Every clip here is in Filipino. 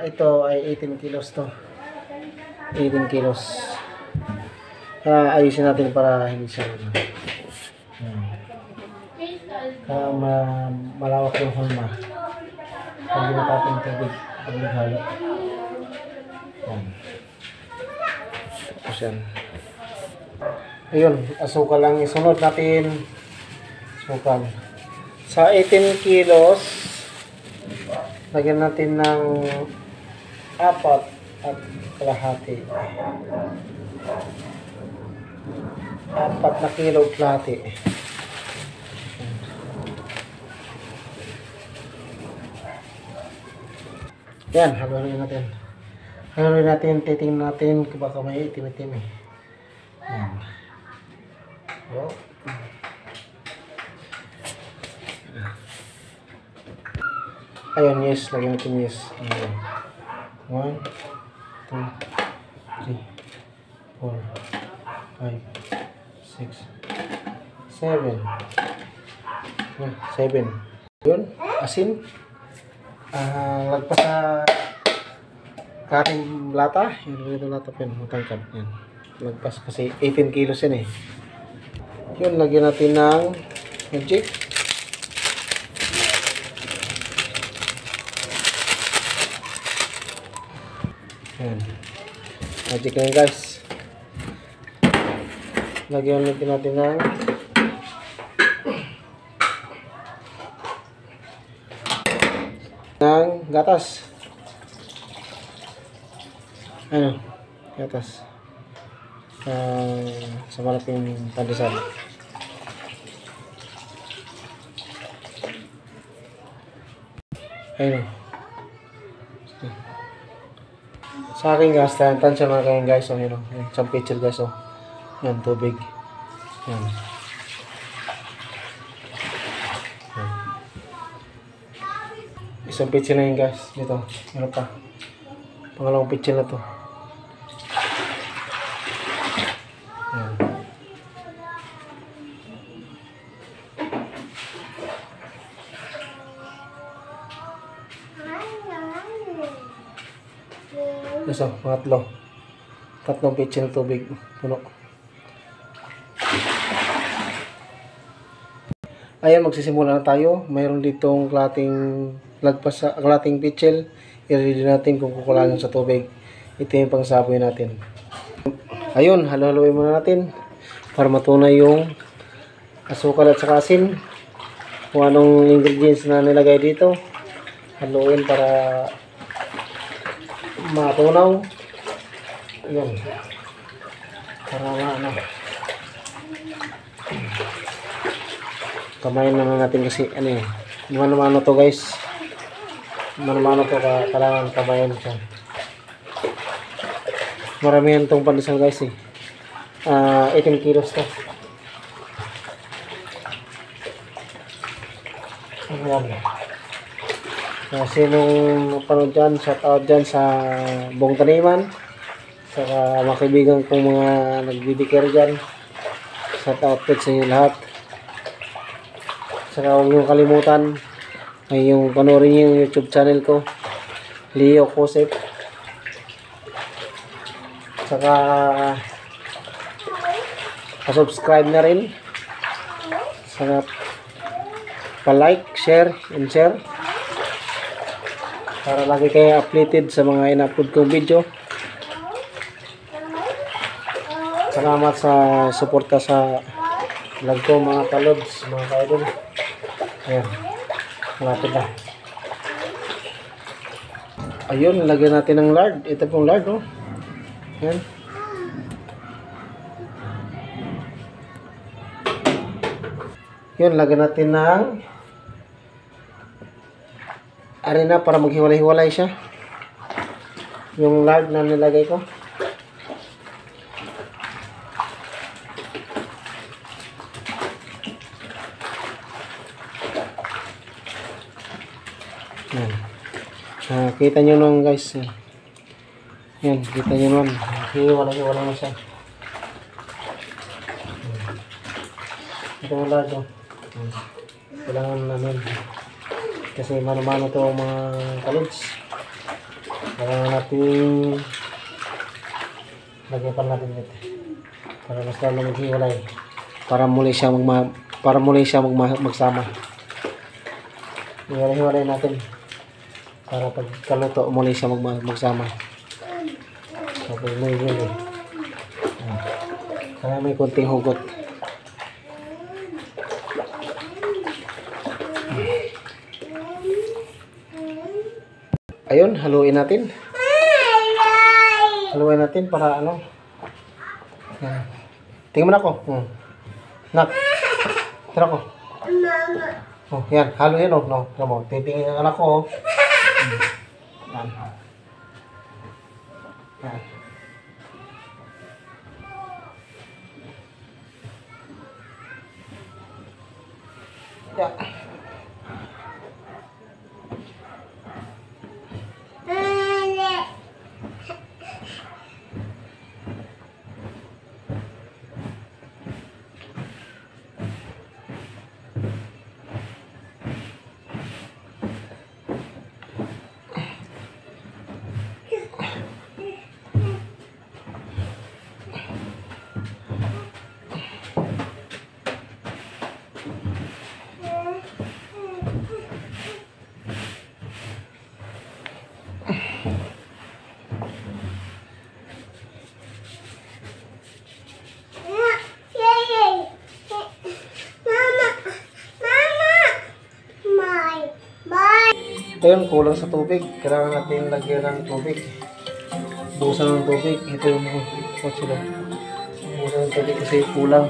Ito ay 18 kilos to. 18 kilos. Ayusin natin para hindi siya malawak yung hulma. Pag ginatapin tubig, pag naghalo. Tapos yan. Ayun, asukal lang isunod natin. Asukal. Sa 18 kilos, lagyan natin ng 4.5. 4 na kilo kalahati. Yan, haluin natin. Haluin natin, titingnan natin kung baka may itim-itim eh. Yan. So, ayun, yes. Lagyan natin yes. 1, 2, 3, 4, 5, 6, 7. 7. Yun, asin. Lagpas sa kating lata. Yung ito lata pa yun, matangkad. Yan. Lagpas kasi 18 kilos yan eh. Yun, lagyan natin ng magic. Yan. Magic na yun guys. Lagyan natin ng gatas. Ano? Gatas. Sa malaking pandesal. Ayun. Sa akin guys, tansya na kayo guys. So, yun o. Isang pitcher guys o. Yan, tubig. Yan. Isang pitcher na yun guys. Dito. Ano pa? Pangalawang pitcher na to. Yan. Isa, pangatlo. Tatlong pitcher na tubig. Puno. Ayan, magsisimula na tayo. Mayroon ditong lagpas sa kalating pitchel. I-ready natin kung kukulangin sa tubig. Ito yung pangsaboy natin. Ayun, halo-haloin muna natin para matunay yung asukal at saka asin. Kung anong ingredients na nilagay dito. Haluin para matunaw. Ayun. Para kamayin na natin kasi ano eh. Mano-mano to guys. Mano-mano to kailangan kamayin siya. Maramihan tong pandesal guys eh. 18 kilos to. Ayan. Sinong napanood dyan, shout out dyan sa buong taniman. Saka mga kaibigan kong mga nagbibikir dyan. Shout out sa inyo lahat. Saka huwag niyong kalimutan ay yung panoorin niyo yung YouTube channel ko, Leo Joseph. Saka pa-subscribe na rin. Saka pa-like, share, and share para lagi kayo updated sa mga in-upload kong video. Salamat sa suporta sa vlog ko mga kalods, mga kaidol. Ayan, malapit na. Ayun, lagyan natin ng lard. Ito pong lard, oh. Ayan. Yun, lagyan natin ng arena para maghiwalay-hiwalay siya. Yung lard na nilagay ko. Yan. Kita nyo nung guys. Yan, kita nyo nung. Hiwalay-hiwalay na siya. Ito yung lard, oh. Kailangan namin kasi mano-mano to mga kalods. Kailangan natin lagyan pa natin ito para mas lalo maghiwalay, para muli siya magsama. Hiwalay natin para pagkaluto muli siya magsama. Okay, may yun eh. Kaya may konting hugot. Ayun, haluin natin. Haluin natin para ano. Yan. Tingnan mo na ako. Nak. Tira ko. Oh, yan, halo yan oh. No, tira mo. Titingin ang anak ko oh. Yan. Yan. Yan. Ayun, kulang sa tubig. Kailangan natin lagyan ng tubig. Busan ng tubig. Ito yung what sila. Busan ng tubig kasi kulang.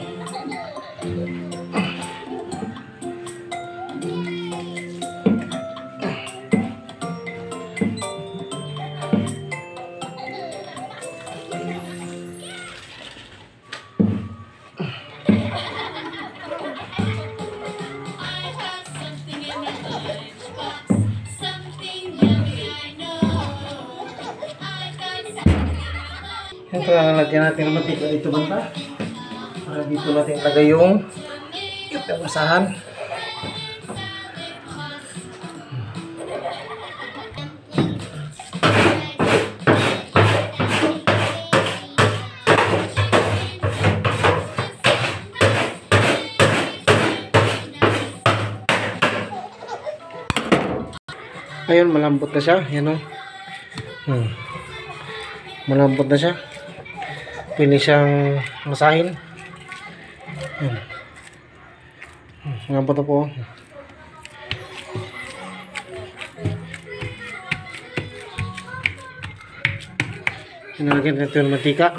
Ito ang lagyan natin ng mantika dito banta. Para dito natin lagay yung masahan. Ayun, malambot na siya. Yan o. Malambot na siya. Pwede siyang masahin. Malambot na po. Nalagyan natin yung mantika.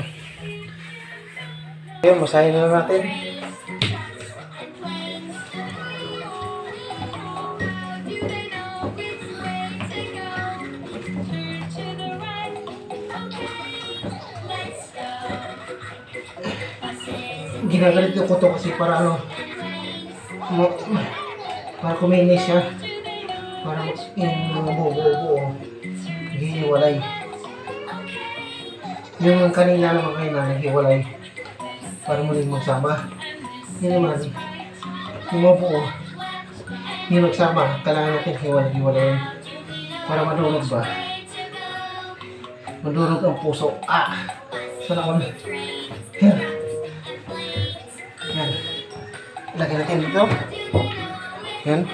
Ayun, masahin na natin. Ginaganito ko to kasi para ano, para kuminis siya, para buo-buo, hihiwalay. Yung kanina naman kayo na hiwalay, para muling magsama. Yun naman, yung mabuo, yung magsama, kailangan natin hiwalay, para madurog ba? Madurog ang puso. Sana ko na. Yan. Lagyan natin dito. Yan.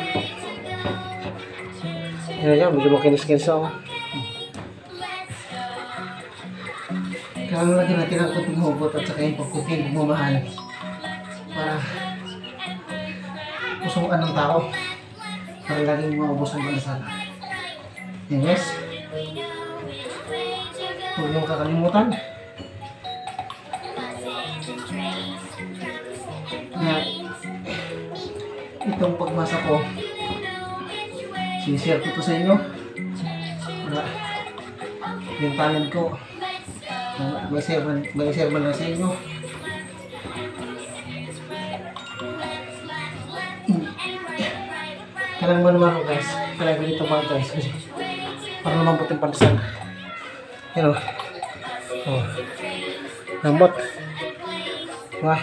Yan, medyo makinis-kinis ako. Kailangan lagyan natin ang kunting hugot at saka yung pagkuting bumamahal para pusuan ng tao. Para laging maubos ang banasal. Yan, yes. Huwag niyong kakalimutan. Itong pagmasa ko, sinishare ko to sa inyo. Yung talent ko, may share man lang sa inyo. Kailangan mo naman guys, kailangan ganito mga guys, kasi para naman buting pansan. Yan o. Lambot. Wah.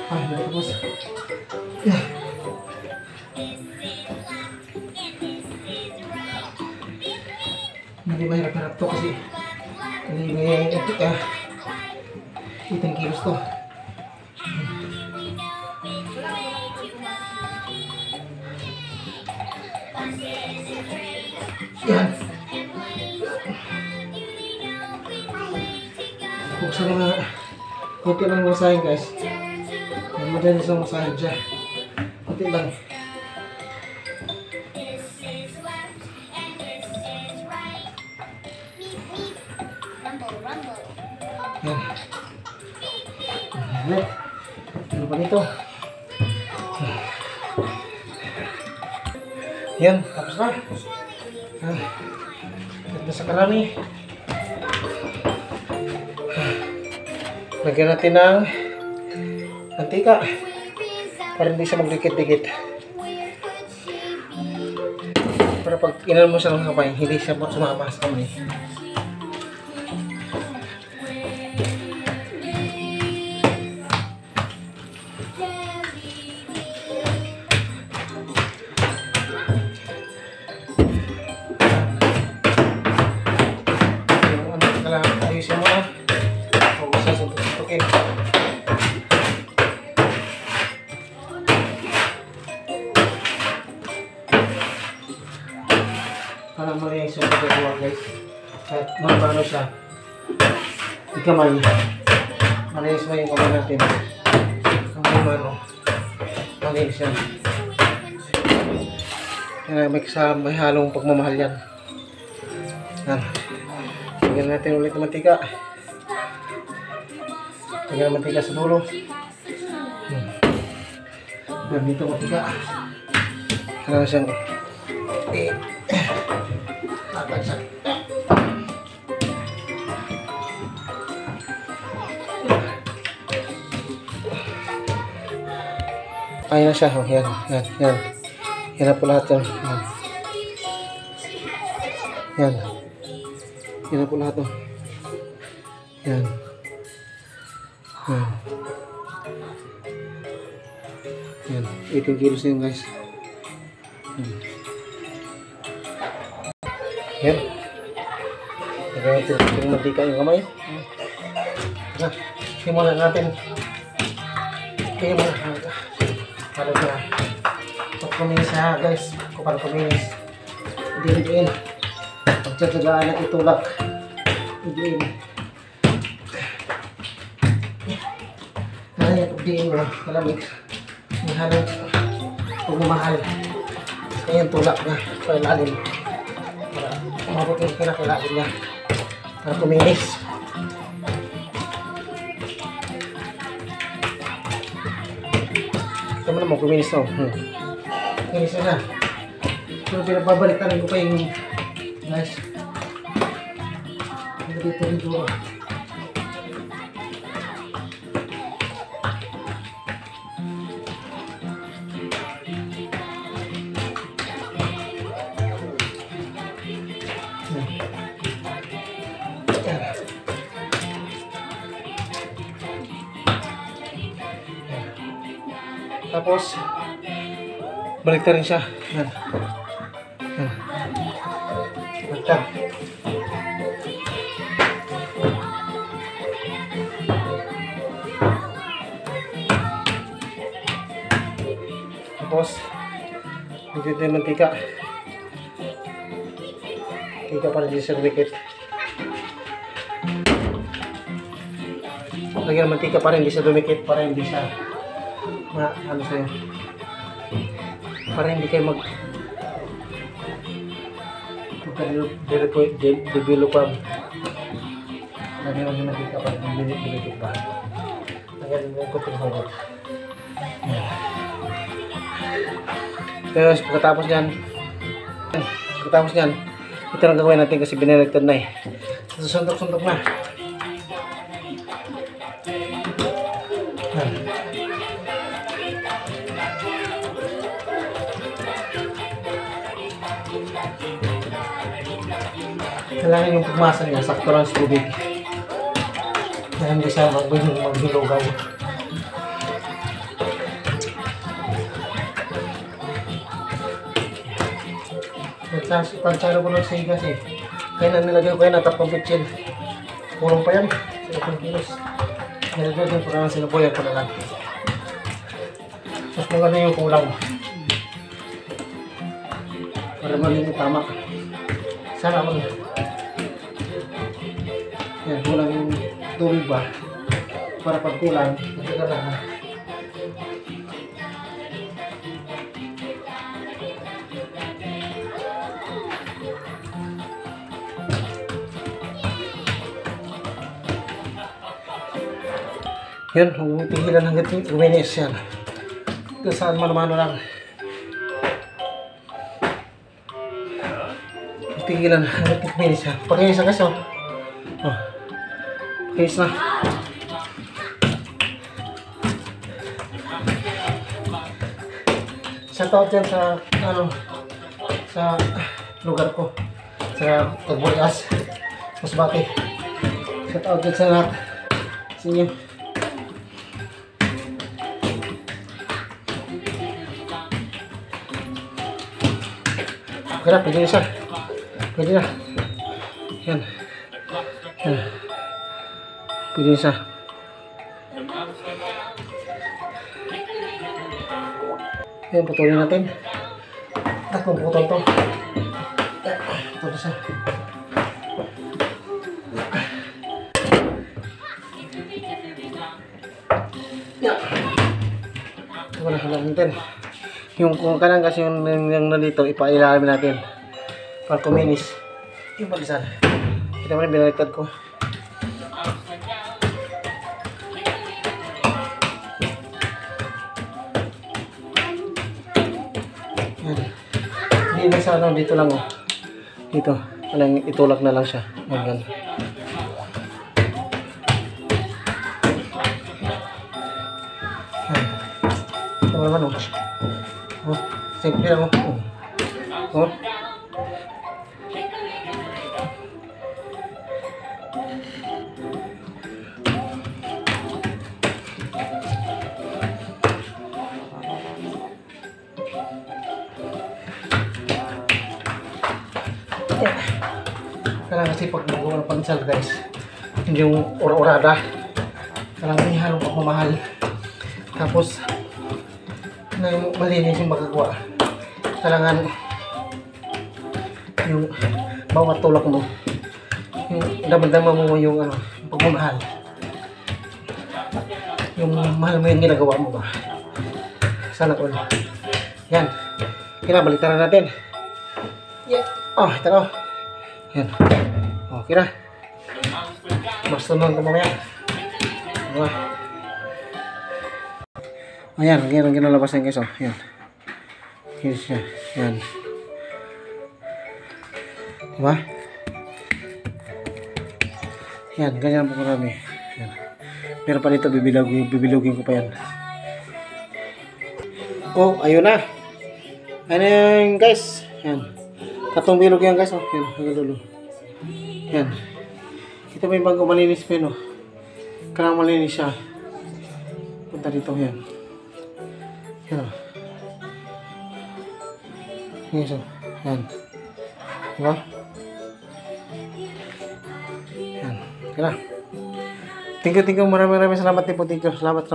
Ay, natapos. Hindi mahirap-hirap to kasi hindi may 18 kilos to. Yan. Kung sa mga konti lang masahin guys, madali sa masahin siya. Konti lang. Yan. Ulit. Ano pa dito? Yan, tapos na. Ganda sa karami. Lagyan natin ng mantika para hindi siya magdikit-dikit. Para pag inan mo siya ng kamay, hindi siya sumama sa kamay. Ayusin mo na. Huwag mo siya suntukin. Para malinis yung pagkagawa guys. Kahit magpano siya. Yung kamay. Malinis mo yung kamay natin. Kamay mano. Malinis yan. Yan may halong pagmamahal yan. Yan. Lagyan natin ulit ng mantika. Lagyan ng mantika sa dulo. Lagyan dito mantika. Kailangan siyang tatag siya. Kaya na siya. Yan. Yan na po lahat yan. Yan. Yan na po lahat, oh. Yan. Yan. Yan. 18 kilos na yun, guys. Yan. Lagyan natin yung mantika yung kamay. Yan. Simulan natin. Para siya. Pag kuminis na, guys. Para kuminis. Diin. Pagtsatsagaan ng itulak. Diin. Kaya pagdiin mo, malamig. May halong pagmamahal. Kaya yung tulak na sa ilalim. Para umabot yung pinakailalim niya. Para kuminis. Ito mo naman, kuminis na. Kuminis na na. So, pinapabalitan ko pa yung guys. Dito. Tapos balik rin siya. Yan. Balik. Tapos dito yung mantika. Mantika para di siya dumikit. Lagyan ng mantika para hindi siya dumikit, para hindi siya ano sa'yo, para hindi kayo developan. Lagyan mo yung mantika para hindi dumikit pa. Lagyan mo yung kuting hugot. Tapos pagkatapos nyan, ito ang gagawin natin kasi biniligtad na eh. Susundok-sundok na. Kailangan yung pagmasa niya, sakto lang sa tubig. Kaya hindi siya maghilugaw. Sa pansalo ko ng sigas eh. Kaya na nilagay ko yan, natapang pitchin. Kulang pa yan. 7 kilos. Nilagay ko lang sinubuyan ko na lang. Mas maganda yung kulang. Para maging tama. Sana ako. Yan, kulang yung tubig ba? Para pag kulang, maganda lang. Yan, huwag tigilan hanggat guminis yan. Ito saan mano-mano lang. Tigilan hanggat guminis yan. Pakinis na kasi oh. Pakinis na. Shout out dyan sa, sa lugar ko. Sa Tagbulias. Masbate. Shout out dyan sa lahat. Sa inyo. Kaya pwede na siya. Pwede na. Yan. Yan. Pwede na siya. Yan, putulin natin. Tatlong putol to. Ito na siya. Yan. Ito na halang natin. Yung kung kanang kasi yung nandito, ipailalim natin para kuminis yung palisan. Kita mo rin, binaliktad ko. Yan. Hindi na sa ano, dito lang oh. Dito, alang itulak na lang siya. Yan. Ito naman oh. Oh, simple lang oh. Oh. Kailangan kasi pag magawa ng pansal guys, hindi yung ora-orada. Kailangan ihalo pag mamahal. Tapos na yung malinis yung magagawa. Kailangan yung bawat tulak mo, yung damdama mo yung ano, pagmamahal. Yung mahal mo yung ginagawa mo ba. Sana all. Yan. Kinabaliktaran natin. Yeah. Oh, ito na. Yan. Okay na. Basta naman ito mamaya. Diba? Ayan, ganyan ang ginalabas ng guys. Yan. Yan siya. Yan. Diba? Yan, ganyan po marami. Yan. Pero pa dito, bibilugin ko pa yan. Oh, ayun na. Ayun na yan guys. Yan. Tatong bilog yan guys. Yan, hanggang dulo. Yan. Ito may bago malinis pa yun. Karang malinis siya. Punta dito yan. Yan o. Yan o. Yan. Diba? Yan. Kaya. Thank you. Maraming salamat din po. Thank you. Salamat.